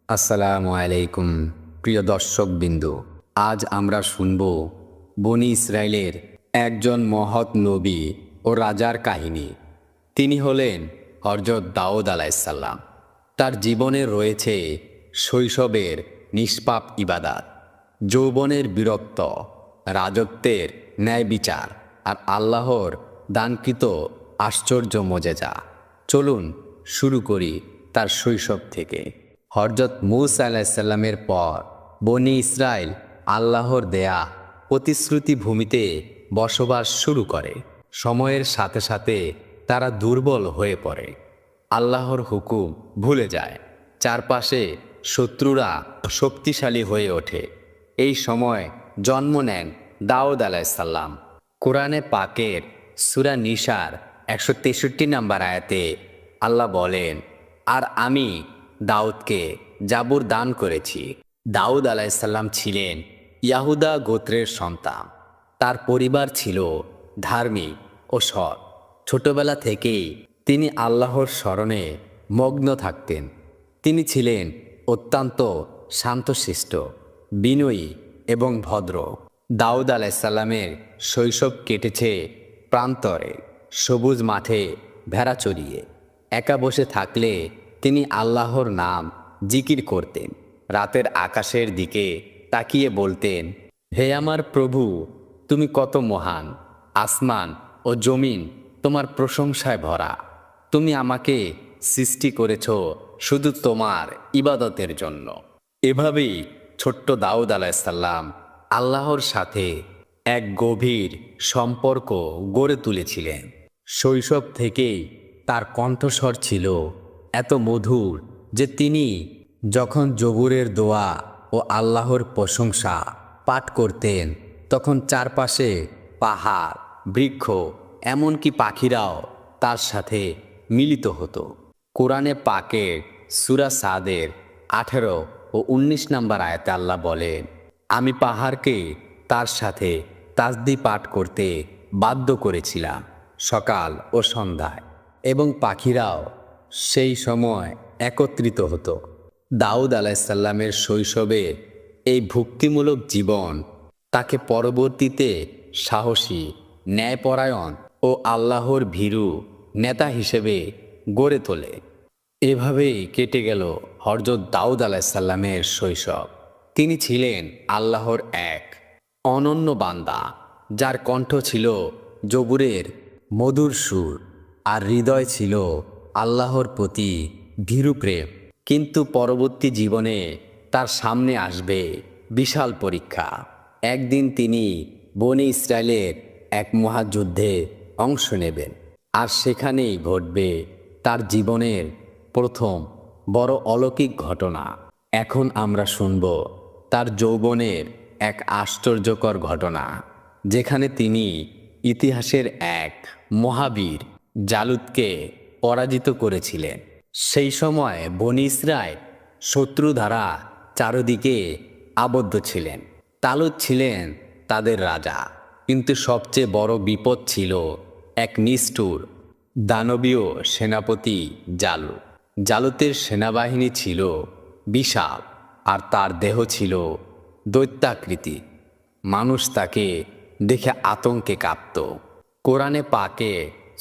আসসালামু আলাইকুম প্রিয় দর্শকবিন্দু। আজ আমরা শুনব বনি ইসরায়েলের একজন মহৎ নবী ও রাজার কাহিনী। তিনি হলেন হযরত দাউদ আলাইহিসসালাম। তার জীবনে রয়েছে শৈশবের নিষ্পাপ ইবাদাত, যৌবনের বীরত্ব, রাজত্বের ন্যায় বিচার আর আল্লাহর দানকৃত আশ্চর্য মোজেজা। চলুন শুরু করি তার শৈশব থেকে। হযরত মূসা আলাইহিসসালামের পর বনি ইসরায়েল আল্লাহর দেয়া প্রতিশ্রুতি ভূমিতে বসবাস শুরু করে। সময়ের সাথে সাথে তারা দুর্বল হয়ে পড়ে, আল্লাহর হুকুম ভুলে যায়, চারপাশে শত্রুরা শক্তিশালী হয়ে ওঠে। এই সময় জন্ম নেন দাউদ আলাইহিসসালাম। কোরআনে পাকের সূরা নিসার 163 নম্বর আয়াতে আল্লাহ বলেন, আর আমি দাউদকে জাবুর দান করেছি। দাউদ আলাইহিসসালাম ছিলেন ইয়াহুদা গোত্রের সন্তান। তার পরিবার ছিল ধার্মিক ও সৎ। ছোটবেলা থেকেই তিনি আল্লাহর স্মরণে মগ্ন থাকতেন। তিনি ছিলেন অত্যন্ত শান্তশিষ্ট, বিনয়ী এবং ভদ্র। দাউদ আলাইহিসসালামের শৈশব কেটেছে প্রান্তরে, সবুজ মাঠে ভেড়া চড়িয়ে। একা বসে থাকলে তিনি আল্লাহর নাম জিকির করতেন। রাতের আকাশের দিকে তাকিয়ে বলতেন, হে আমার প্রভু, তুমি কত মহান! আসমান ও জমিন তোমার প্রশংসায় ভরা। তুমি আমাকে সৃষ্টি করেছ শুধু তোমার ইবাদতের জন্য। এভাবেই ছোট্ট দাউদ আলাইহিসসালাম আল্লাহর সাথে এক গভীর সম্পর্ক গড়ে তুলেছিলেন। শৈশব থেকেই তার কণ্ঠস্বর ছিল এত মধুর যে তিনি যখন জবুরের দোয়া ও আল্লাহর প্রশংসা পাঠ করতেন, তখন চারপাশে পাহাড়, বৃক্ষ, এমনকি পাখিরাও তার সাথে মিলিত হতো। কোরআনে পাকের সূরা সাদের 18 ও 19 নম্বর আয়াতে আল্লাহ বলেন, আমি পাহাড়কে তার সাথে তাসবিহ পাঠ করতে বাধ্য করেছিলাম সকাল ও সন্ধ্যায়, এবং পাখিরাও সেই সময় একত্রিত হতো। দাউদ আলাইহিসসালামের শৈশবে এই ভক্তিমূলক জীবন তাকে পরবর্তীতে সাহসী, ন্যায়পরায়ণ ও আল্লাহর ভীরু নেতা হিসেবে গড়ে তোলে। এভাবেই কেটে গেল হযরত দাউদ আলাইহিসসালামের শৈশব। তিনি ছিলেন আল্লাহর এক অনন্য বান্দা, যার কণ্ঠ ছিল জবুরের মধুর সুর আর হৃদয় ছিল আল্লাহর প্রতি ভীরু প্রেম। কিন্তু পরবর্তী জীবনে তার সামনে আসবে বিশাল পরীক্ষা। একদিন তিনি বনি ইসরায়েলের এক মহাযুদ্ধে অংশ নেবেন, আর সেখানেই ঘটবে তার জীবনের প্রথম বড় অলৌকিক ঘটনা। এখন আমরা শুনব তার যৌবনের এক আশ্চর্যকর ঘটনা, যেখানে তিনি ইতিহাসের এক মহাবীর জালুতকে পরাজিত করেছিলেন। সেই সময় বনি ইসরায়েল শত্রু দ্বারা চারদিকে আবদ্ধ ছিলেন। তালুত ছিলেন তাদের রাজা, কিন্তু সবচেয়ে বড় বিপদ ছিল এক নিষ্ঠুর দানবীয় সেনাপতি জালুত। জালুতের সেনাবাহিনী ছিল বিশাল, আর তার দেহ ছিল দৈত্যাকৃতি। মানুষ তাকে দেখে আতঙ্কে কাঁপত। কোরআনে পাকে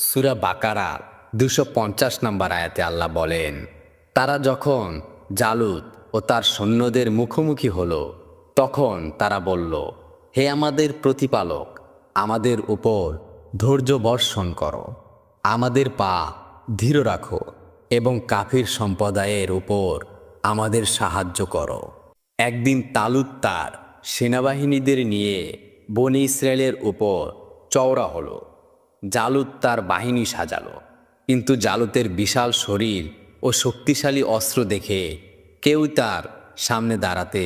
সূরা বাকারার 250 নম্বর আয়াতে আল্লাহ বলেন, তারা যখন জালুত ও তার সৈন্যদের মুখোমুখি হলো, তখন তারা বলল, হে আমাদের প্রতিপালক, আমাদের উপর ধৈর্য বর্ষণ করো, আমাদের পা ধীর রাখো এবং কাফির সম্প্রদায়ের উপর আমাদের সাহায্য করো। একদিন তালুত তার সেনাবাহিনীদের নিয়ে বনি ইসরায়েলের উপর চওড়া হলো। জালুত তার বাহিনী সাজালো, কিন্তু জালুতের বিশাল শরীর ও শক্তিশালী অস্ত্র দেখে কেউ তার সামনে দাঁড়াতে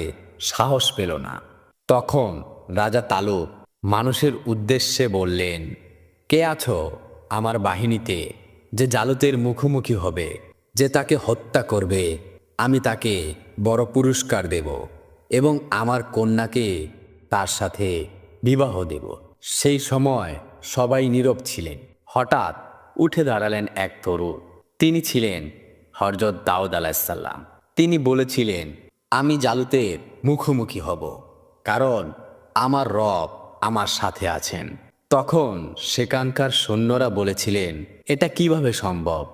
সাহস পেল না। তখন রাজা তালুত মানুষের উদ্দেশ্যে বললেন, কে আছো আমার বাহিনীতে যে জালুতের মুখোমুখি হবে? যে তাকে হত্যা করবে, আমি তাকে বড় পুরস্কার দেব এবং আমার কন্যাকে তার সাথে বিবাহ দেব। সেই সময় সবাই নীরব ছিলেন। হঠাৎ উঠে দাঁড়ালেন এক তরুণ। তিনি ছিলেন হযরত দাউদ আলাইহিসসালাম। তিনি বলেছিলেন, আমি জালুতের মুখোমুখি হব, কারণ আমার রব আমার সাথে আছেন। তখন সেখানকার সৈন্যরা বলেছিলেন, এটা কিভাবে সম্ভব?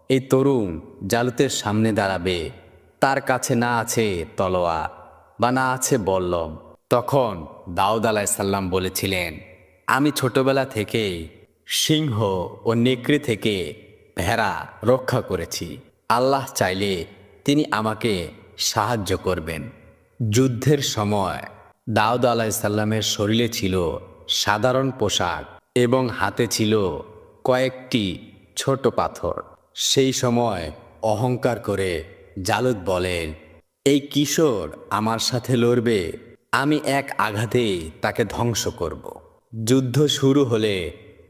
এই তরুণ জালুতের সামনে দাঁড়াবে, তার কাছে না আছে তলোয়ার বা না আছে বল্লম। তখন দাউদ আলাইসাল্লাম বলেছিলেন, আমি ছোটবেলা থেকেই সিংহ ও নেকড়ে থেকে ভেড়া রক্ষা করেছি। আল্লাহ চাইলে তিনি আমাকে সাহায্য করবেন। যুদ্ধের সময় দাউদ আলাইসাল্লামের শরীরে ছিল সাধারণ পোশাক এবং হাতে ছিল কয়েকটি ছোট পাথর। সেই সময় অহংকার করে জালুত বলেন, এই কিশোর আমার সাথে লড়বে, আমি এক আঘাতেই তাকে ধ্বংস করব। যুদ্ধ শুরু হলে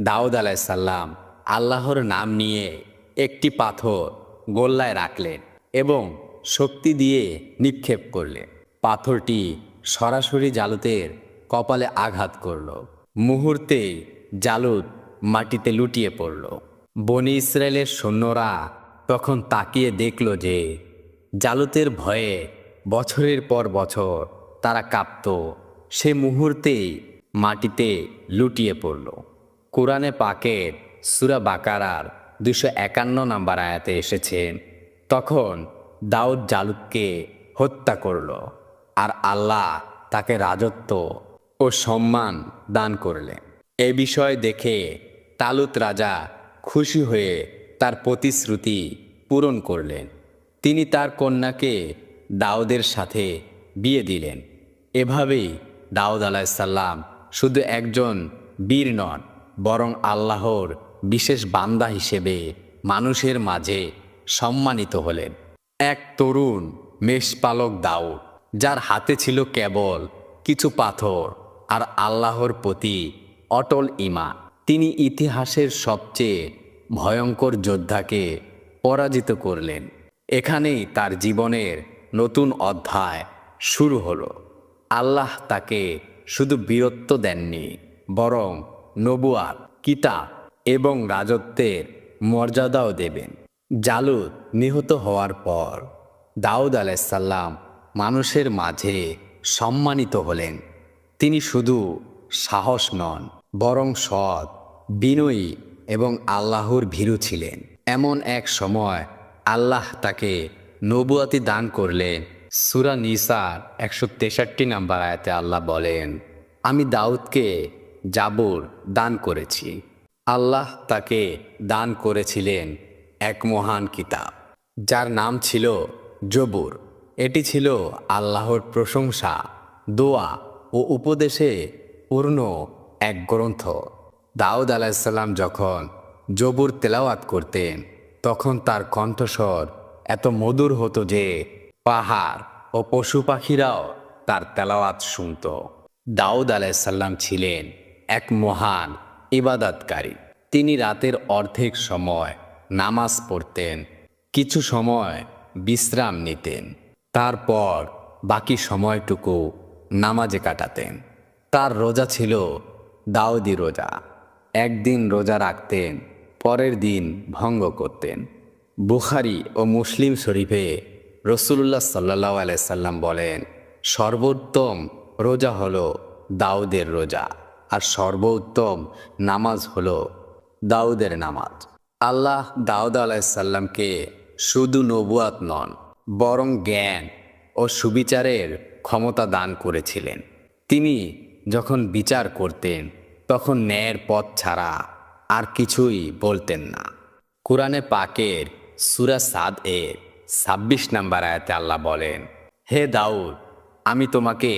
দাউদ আলাইসাল্লাম আল্লাহর নাম নিয়ে একটি পাথর গোল্লায় রাখলেন এবং শক্তি দিয়ে নিক্ষেপ করলেন। পাথরটি সরাসরি জালুতের কপালে আঘাত করল। মুহূর্তে জালুত মাটিতে লুটিয়ে পড়ল। বনি ইসরায়েলের সৈন্যরা তখন তাকিয়ে দেখল যে জালুতের ভয়ে বছরের পর বছর তারা কাঁপত। সে মুহূর্তেই মাটিতে লুটিয়ে পড়ল। কোরআনে পাকের সূরা বাকারার 251 নম্বর আয়াতে এসেছেন, তখন দাউদ জালুতকে হত্যা করল, আর আল্লাহ তাকে রাজত্ব ও সম্মান দান করলেন। এ বিষয় দেখে তালুত রাজা খুশি হয়ে তার প্রতিশ্রুতি পূরণ করলেন। তিনি তার কন্যাকে দাউদের সাথে বিয়ে দিলেন। এভাবেই দাউদ আলাইসাল্লাম শুধু একজন বীর নন, বরং আল্লাহর বিশেষ বান্দা হিসেবে মানুষের মাঝে সম্মানিত হলেন। এক তরুণ মেষপালক দাউদ, যার হাতে ছিল কেবল কিছু পাথর আর আল্লাহর প্রতি অটল ঈমান, তিনি ইতিহাসের সবচেয়ে ভয়ঙ্কর যোদ্ধাকে পরাজিত করলেন। এখানেই তার জীবনের নতুন অধ্যায় শুরু হলো। আল্লাহ তাকে শুধু বীরত্ব দেননি, বরং নবুয়াত, কিতাব এবং রাজত্বের মর্যাদাও দেবেন। জালুত নিহত হওয়ার পর দাউদ আলাইসাল্লাম মানুষের মাঝে সম্মানিত হলেন। তিনি শুধু সাহস নন, বরং সৎ, বিনয়ী এবং আল্লাহর ভীরু ছিলেন। এমন এক সময় আল্লাহ তাকে নবুয়াতি দান করলেন। সূরা নিসার 163 নম্বর আয়াতে আল্লাহ বলেন, আমি দাউদকে জাবুর দান করেছি। আল্লাহ তাকে দান করেছিলেন এক মহান কিতাব, যার নাম ছিল জবুর। এটি ছিল আল্লাহর প্রশংসা, দোয়া ও উপদেশে পূর্ণ এক গ্রন্থ। দাউদ আলাইসাল্লাম যখন জবুর তেলাওয়াত করতেন, তখন তার কণ্ঠস্বর এত মধুর হতো যে পাহাড় ও পশু পাখিরাও তার তেলাওয়াত শুনত। দাউদ আলাইসাল্লাম ছিলেন এক মহান ইবাদতকারী। তিনি রাতের অর্ধেক সময় নামাজ পড়তেন, কিছু সময় বিশ্রাম নিতেন, তারপর বাকি সময়টুকু নামাজে কাটাতেন। তার রোজা ছিল দাউদি রোজা। একদিন রোজা রাখতেন, পরের দিন ভঙ্গ করতেন। বুখারী ও মুসলিম শরীফে রাসূলুল্লাহ সাল্লাল্লাহু আলাইহি সাল্লাম বলেন, সর্বোত্তম রোজা হলো দাউদের রোজা, আর সর্বোত্তম নামাজ হলো দাউদের নামাজ। আল্লাহ দাউদ আলাইসাল্লামকে শুধু নবুয়াত নন, বরং জ্ঞান ও সুবিচারের ক্ষমতা দান করেছিলেন। তিনি যখন বিচার করতেন, তখন ন্যায়ের পথ ছাড়া আর কিছুই বলতেন না। কোরআনে পাকের সূরা সাদ এর 26 নম্বর আয়াতে আল্লাহ বলেন, হে দাউদ, আমি তোমাকে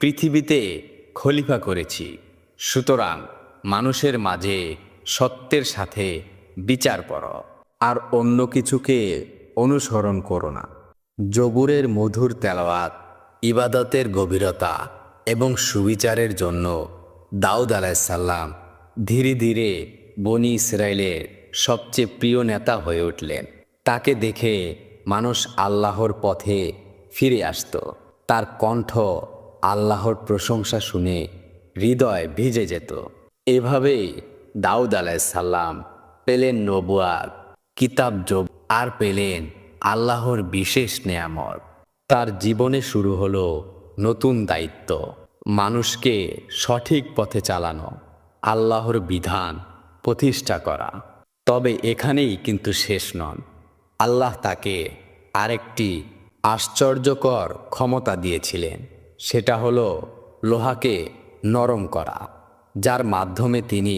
পৃথিবীতে খলিফা করেছি, সুতরাং মানুষের মাঝে সত্যের সাথে বিচার করো, আর অন্য কিছুকে অনুসরণ করো না। জবুরের মধুর তেলাওয়াত, ইবাদতের গভীরতা এবং সুবিচারের জন্য দাউদ আলাইসাল্লাম ধীরে ধীরে বনি ইসরায়েলের সবচেয়ে প্রিয় নেতা হয়ে উঠলেন। তাকে দেখে মানুষ আল্লাহর পথে ফিরে আসত। তার কণ্ঠ আল্লাহর প্রশংসা শুনে হৃদয় ভিজে যেত। এভাবেই দাউদ আলাইসাল্লাম পেলেন নবুয়াত, কিতাব, আর পেলেন আল্লাহর বিশেষ নেয়ামত। তার জীবনে শুরু হলো নতুন দায়িত্ব, মানুষকে সঠিক পথে চালানো, আল্লাহর বিধান প্রতিষ্ঠা করা। তবে এখানেই কিন্তু শেষ নন। আল্লাহ তাকে আরেকটি আশ্চর্যকর ক্ষমতা দিয়েছিলেন। সেটা হলো লোহাকে নরম করা, যার মাধ্যমে তিনি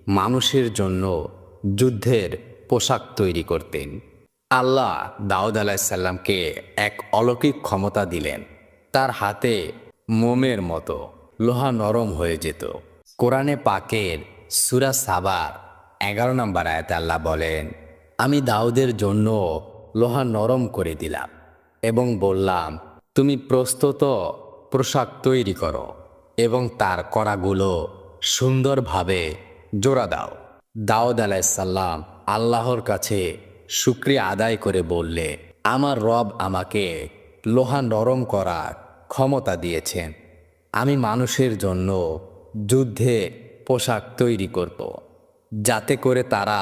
মানুষের জন্য যুদ্ধের পোশাক তৈরি করতেন। আল্লাহ দাউদ আলাইসাল্লামকে এক অলৌকিক ক্ষমতা দিলেন। তার হাতে মোমের মতো লোহা নরম হয়ে যেত। কোরআনে পাকের সূরা সাবার 11 নম্বর আয়াতে আল্লাহ বলেন, আমি দাউদের জন্য লোহা নরম করে দিলাম এবং বললাম, তুমি প্রস্তুত পোশাক তৈরি করো এবং তার কড়াগুলো সুন্দরভাবে জোড়া দাও। দাউদ আলাইসাল্লাম আল্লাহর কাছে শুকরিয়া আদায় করে বললে, আমার রব আমাকে লোহা নরম করার ক্ষমতা দিয়েছেন। আমি মানুষের জন্য যুদ্ধে পোশাক তৈরি করব, যাতে করে তারা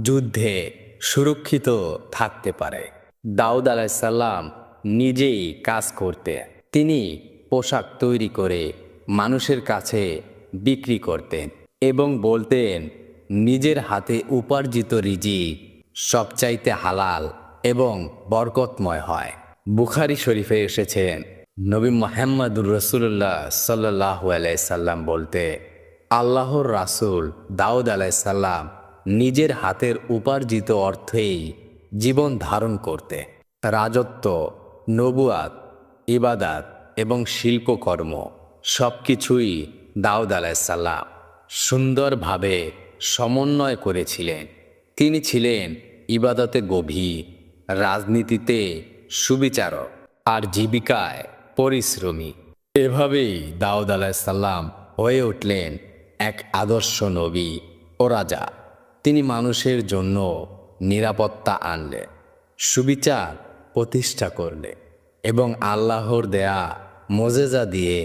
যুদ্ধে সুরক্ষিত থাকতে পারে। দাউদ আলাইসাল্লাম নিজেই কাজ করতেন। তিনি পোশাক তৈরি করে মানুষের কাছে বিক্রি করতেন এবং বলতেন, নিজের হাতে উপার্জিত রিজিক সবচাইতে হালাল এবং বরকতময় হয়। বুখারী শরীফে এসেছেন, নবী মুহাম্মদুর রাসূলুল্লাহ সাল্লাল্লাহু আলাইহি সাল্লাম বলতে, আল্লাহর রাসূল দাউদ আলাইসাল্লাম নিজের হাতের উপার্জিত অর্থেই জীবন ধারণ করতে। রাজত্ব, নবুয়াত, ইবাদাত এবং শিল্পকর্ম সবকিছুই দাউদ আলাইসাল্লাম সুন্দরভাবে সমন্বয় করেছিলেন। তিনি ছিলেন ইবাদতে গভীর, রাজনীতিতে সুবিচারক আর জীবিকায় পরিশ্রমী। এভাবেই দাউদ আলাইসাল্লাম হয়ে উঠলেন এক আদর্শ নবী ও রাজা। তিনি মানুষের জন্য নিরাপত্তা আনলেন, সুবিচার প্রতিষ্ঠা করলেন এবং আল্লাহর দেয়া মোজেজা দিয়ে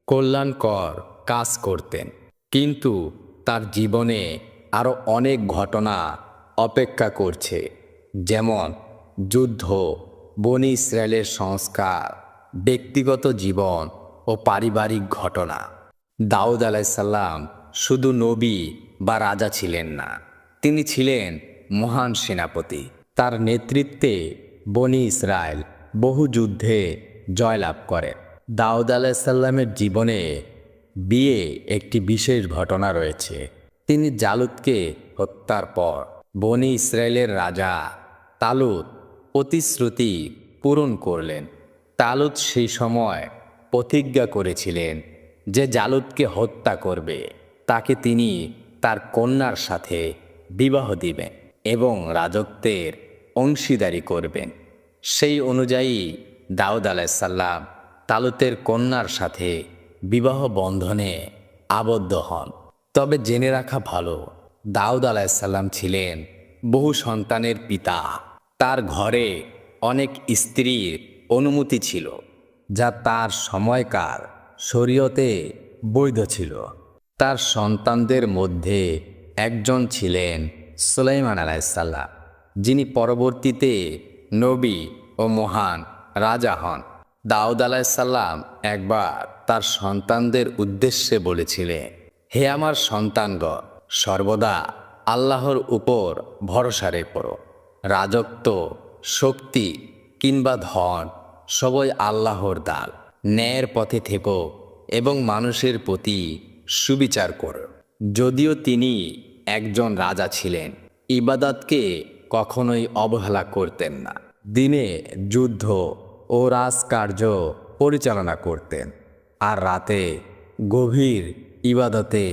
কল্যাণকর কাজ করতেন। কিন্তু তার জীবনে আরও অনেক ঘটনা অপেক্ষা করছে, যেমন যুদ্ধ, বনি ইসরায়েলের সংস্কার, ব্যক্তিগত জীবন ও পারিবারিক ঘটনা। দাউদ আলাইসাল্লাম শুধু নবী বা রাজা ছিলেন না, তিনি ছিলেন মহান সেনাপতি। তার নেতৃত্বে বনি ইসরায়েল বহু যুদ্ধে জয়লাভ করে। দাউদ আলাইসাল্লামের জীবনে বিয়ে একটি বিশেষ ঘটনা রয়েছে। তিনি জালুতকে হত্যার পর বনি ইসরায়েলের রাজা তালুত প্রতিশ্রুতি পূরণ করলেন। তালুত সেই সময় প্রতিজ্ঞা করেছিলেন যে জালুতকে হত্যা করবে, তাকে তিনি তার কন্যার সাথে বিবাহ দিবেন এবং রাজত্বের অংশীদারি করবেন। সেই অনুযায়ী দাউদ আলাইসাল্লাম তালুতের কন্যার সাথে বিবাহ বন্ধনে আবদ্ধ হন। তবে জেনে রাখা ভালো, দাউদ আলাইসাল্লাম ছিলেন বহু সন্তানের পিতা। তার ঘরে অনেক স্ত্রীর অনুমতি ছিল, যা তার সময়কার শরীয়তে বৈধ ছিল। তার সন্তানদের মধ্যে একজন ছিলেন সুলাইমান আলাইসাল্লাম, যিনি পরবর্তীতে নবী ও মহান রাজা হন। দাউদ আলাইসাল্লাম একবার তার সন্তানদের উদ্দেশ্যে বলেছিলেন, হে আমার সন্তানগণ, সর্বদা আল্লাহর উপর ভরসা রেখো। রাজত্ব, শক্তি কিংবা ধন সবই আল্লাহর দান। ন্যায়ের পথে থেকো এবং মানুষের প্রতি সুবিচার করো। যদিও তিনি একজন রাজা ছিলেন, ইবাদতকে কখনোই অবহেলা করতেন না। দিনে যুদ্ধ ও রাজকার্য পরিচালনা করতেন আর রাতে গভীর ইবাদতে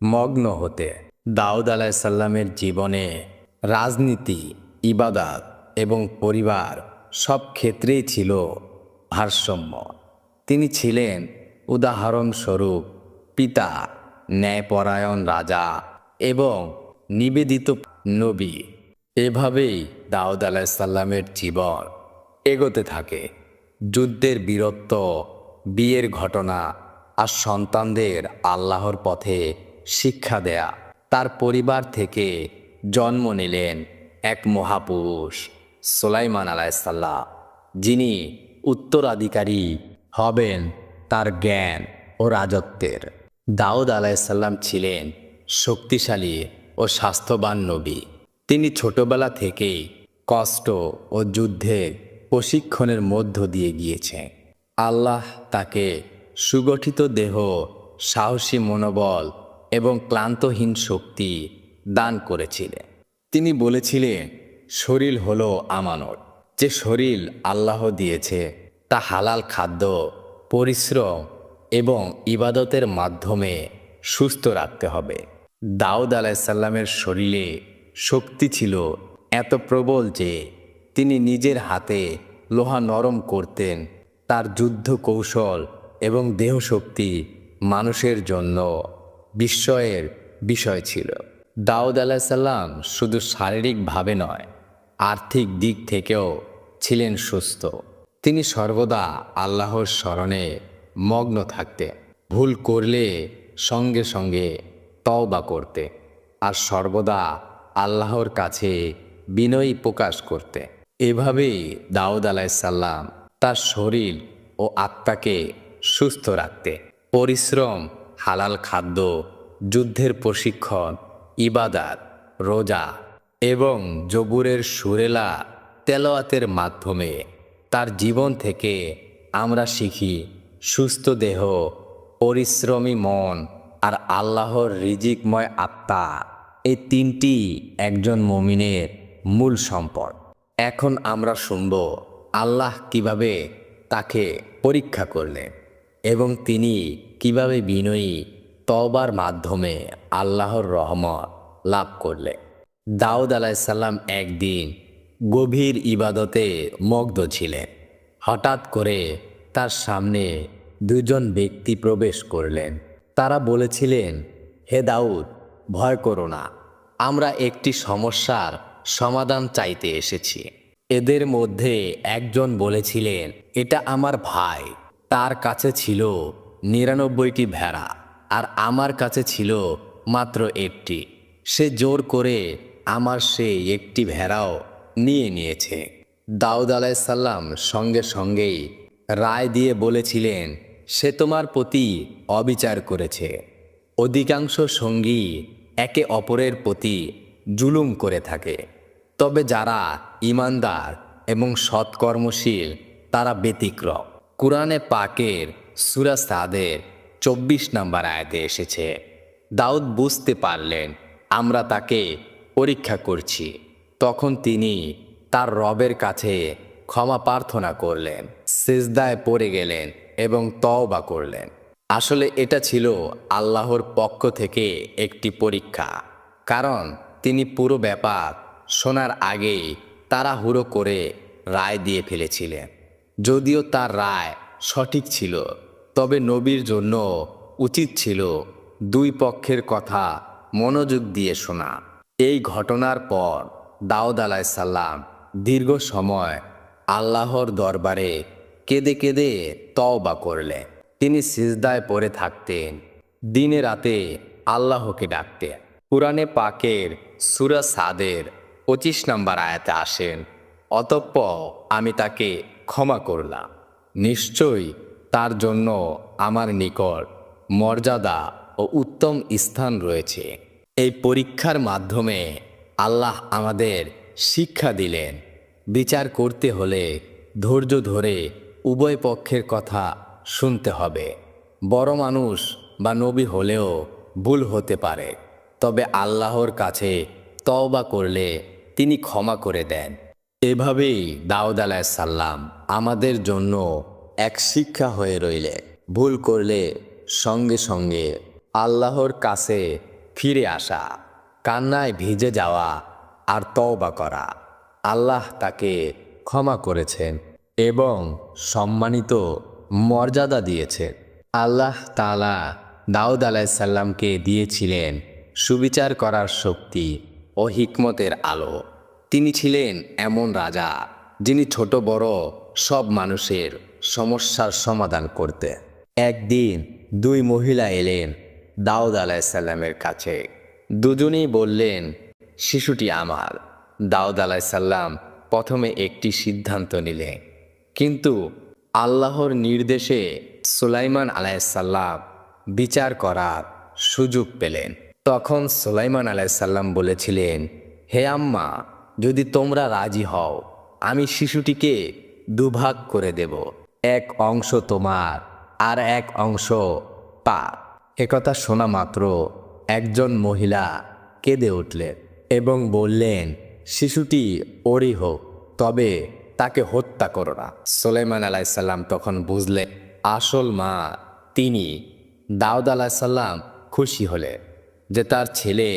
মগ্ন হতে। দাউদ আলাইসাল্লামের জীবনে রাজনীতি, ইবাদত এবং পরিবার সব ক্ষেত্রেই ছিল ভারসাম্য। তিনি ছিলেন উদাহরণস্বরূপ পিতা, ন্যায়পরায়ণ রাজা এবং নিবেদিত নবী। এভাবেই দাউদ আলাইসাল্লামের জীবন এগোতে থাকে। যুদ্ধের বীরত্ব, বিয়ের ঘটনা আর সন্তানদের আল্লাহর পথে শিক্ষা দেয়া। তার পরিবার থেকে জন্ম নিলেন এক মহাপুরুষ, সুলাইমান আলাইহিসসালাম, যিনি উত্তরাধিকারী হবেন তার জ্ঞান ও রাজত্বের। দাউদ আলাইহিসসালাম ছিলেন শক্তিশালী ও স্বাস্থ্যবান নবী। তিনি ছোটবেলা থেকেই কষ্ট ও যুদ্ধের প্রশিক্ষণের মধ্য দিয়ে গিয়েছেন। আল্লাহ তাকে সুগঠিত দেহ, সাহসী মনোবল এবং ক্লান্তহীন শক্তি দান করেছিলেন। তিনি বলেছিলেন, শরীর হলো আমানত। যে শরীর আল্লাহ দিয়েছে তা হালাল খাদ্য, পরিশ্রম এবং ইবাদতের মাধ্যমে সুস্থ রাখতে হবে। দাউদ আলাইহিসসালামের শরীরে শক্তি ছিল এত প্রবল যে তিনি নিজের হাতে লোহা নরম করতেন। তার যুদ্ধ কৌশল এবং দেহশক্তি মানুষের জন্য বিস্ময়ের বিষয় ছিল। দাউদ আলাইহিসসালাম শুধু শারীরিকভাবে নয়, আর্থিক দিক থেকেও ছিলেন সুস্থ। তিনি সর্বদা আল্লাহর স্মরণে মগ্ন থাকতেন। ভুল করলে সঙ্গে সঙ্গে তওবা করতে আর সর্বদা আল্লাহর কাছে বিনয়ী প্রকাশ করতে। এভাবেই দাউদ আলাইহিসসালাম তার শরীর ও আত্মাকে সুস্থ রাখতে পরিশ্রম, হালাল খাদ্য, যুদ্ধের প্রশিক্ষণ, ইবাদত, রোজা এবং জবুরের সুরেলা তেলাওয়াতের মাধ্যমে তার জীবন থেকে আমরা শিখি সুস্থ দেহ, পরিশ্রমী মন আর আল্লাহর রিজিকময় আত্মা, এই তিনটি একজন মুমিনের মূল সম্পদ। এখন আমরা শুনব আল্লাহ কিভাবে তাকে পরীক্ষা করলেন এবং তিনি কিভাবে বিনয়ী তওবার মাধ্যমে আল্লাহর রহমত লাভ করলেন। দাউদ আলাইহিসসালাম একদিন গভীর ইবাদতে মগ্ন ছিলেন। হঠাৎ করে তার সামনে দুজন ব্যক্তি প্রবেশ করলেন। তারা বলেছিলেন, হে দাউদ, ভয় করো না, আমরা একটি সমস্যার সমাধান চাইতে এসেছি। এদের মধ্যে একজন বলেছিলেন, এটা আমার ভাই, তার কাছে ছিল ৯৯টি ভেড়া আর আমার কাছে ছিল মাত্র একটি। সে জোর করে আমার সেই একটি ভেড়াও নিয়ে নিয়েছে। দাউদ আলাইহিসসালাম সঙ্গে সঙ্গেই রায় দিয়ে বলেছিলেন, সে তোমার প্রতি অবিচার করেছে। অধিকাংশ সঙ্গী একে অপরের প্রতি জুলুম করে থাকে, তবে যারা ঈমানদার এবং সৎকর্মশীল তারা ব্যতিক্রম। কুরআনে পাকের সূরা সাদের ২৪ নম্বর আয়াতে এসেছে, দাউদ বুঝতে পারলেন আমরা তাকে পরীক্ষা করছি। তখন তিনি তার রবের কাছে ক্ষমা প্রার্থনা করলেন, সিজদায় পড়ে গেলেন এবং তওবা করলেন। আসলে এটা ছিল আল্লাহর পক্ষ থেকে একটি পরীক্ষা, কারণ তিনি পুরো ব্যাপার শোনার আগেই তাড়াহুড়ো করে রায় দিয়ে ফেলেছিলেন। যদিও তার রায় সঠিক ছিল, তবে নবীর জন্য উচিত ছিল দুই পক্ষের কথা মনোযোগ দিয়ে শোনা। এই ঘটনার পর দাউদ আলাইহিসসালাম দীর্ঘ সময় আল্লাহর দরবারে কেঁদে কেঁদে তওবা করলেন। তিনি সিজদায় পড়ে থাকতেন, দিনে রাতে আল্লাহকে ডাকতেন। কুরআনে পাকের সূরা সাদের ২৫ নম্বর আয়াতে আসেন, অতঃপর আমি তাকে ক্ষমা করলাম, নিশ্চয়ই তার জন্য আমার নিকট মর্যাদা ও উত্তম স্থান রয়েছে। এই পরীক্ষার মাধ্যমে আল্লাহ আমাদের শিক্ষা দিলেন, বিচার করতে হলে ধৈর্য ধরে উভয় পক্ষের কথা শুনতে হবে। বড় মানুষ বা নবী হলেও ভুল হতে পারে, তবে আল্লাহর কাছে তওবা করলে তিনি ক্ষমা করে দেন। এভাবেই দাউদ আলাইহিসসালাম আমাদের জন্য এক শিক্ষা হয়ে রইলেন। ভুল করলে সঙ্গে সঙ্গে আল্লাহর কাছে ফিরে আসা, কান্নায় ভিজে যাওয়া আর তওবা করা। আল্লাহ তাকে ক্ষমা করেছেন এবং সম্মানিত মর্যাদা দিয়েছেন। আল্লাহ তাআলা দাউদ আলাইহিসসালামকে দিয়েছিলেন সুবিচার করার শক্তি ও হিকমতের আলো। তিনি ছিলেন এমন রাজা যিনি ছোট বড় সব মানুষের সমস্যার সমাধান করতেন। একদিন দুই মহিলা এলেন দাউদ আলাইহিসসালামের কাছে। দুজনেই বললেন, শিশুটি আমার। দাউদ আলাইহিসসালাম প্রথমে একটি সিদ্ধান্ত নিলেন, কিন্তু আল্লাহর নির্দেশে সুলাইমান আলাইসাল্লাম বিচার করার সুযোগ পেলেন। তখন সুলাইমান আলাইসাল্লাম বলেছিলেন, হে আম্মা, যদি তোমরা রাজি হও আমি শিশুটিকে দুভাগ করে দেব, এক অংশ তোমার আর এক অংশ তার। একথা শোনা মাত্র একজন মহিলা কেঁদে উঠলেন এবং বললেন, শিশুটি ওরই হোক, তবে তাকে হত্যা করো না। সুলাইমান আলাইসাল্লাম তখন বুঝলেন আসল মা তিনি। দাউদ আলাইসাল্লাম খুশি হলেন যে তার ছেলে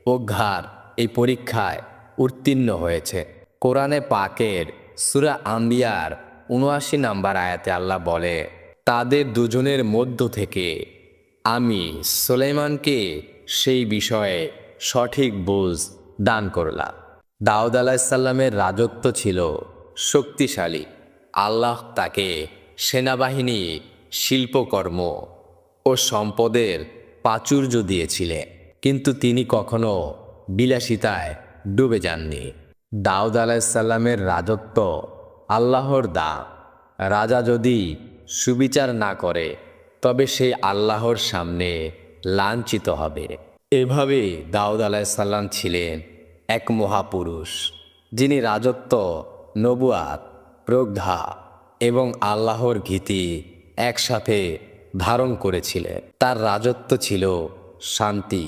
প্রজ্ঞার এই পরীক্ষায় উত্তীর্ণ হয়েছে। কোরআনে পাকের সূরা আম্বিয়ার ৭৯ নম্বর আয়াতে আল্লাহ বলে, তাদের দুজনের মধ্য থেকে আমি সুলাইমানকে সেই বিষয়ে সঠিক বুঝ দান করলাম। দাউদ আলাইসাল্লামের রাজত্ব ছিল শক্তিশালী। আল্লাহ তাকে সেনাবাহিনী, শিল্পকর্ম ও সম্পদের প্রাচুর্য দিয়েছিলেন, কিন্তু তিনি কখনো বিলাসিতায় ডুবে যাননি। দাউদ আলাইসাল্লামের রাজত্ব আল্লাহর দান। রাজা যদি সুবিচার না করে তবে সে আল্লাহর সামনে লাঞ্ছিত হবে। এভাবে দাউদ আলাইসাল্লাম ছিলেন এক মহাপুরুষ, যিনি রাজত্ব, নবুয়াত, প্রজ্ঞা এবং আল্লাহর ভীতি একসাথে ধারণ করেছিলেন। তার রাজত্ব ছিল শান্তি,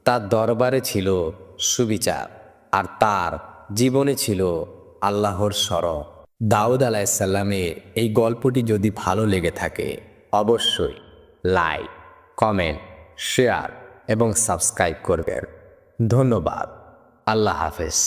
তার দরবারে ছিল সুবিচার, আর তার জীবনে ছিল আল্লাহর শরণ। দাউদ আলাইসাল্লামের এই গল্পটি যদি ভালো লেগে থাকে অবশ্যই লাইক, কমেন্ট, শেয়ার এবং সাবস্ক্রাইব করবেন। ধন্যবাদ। আল্লাহ হাফেজ।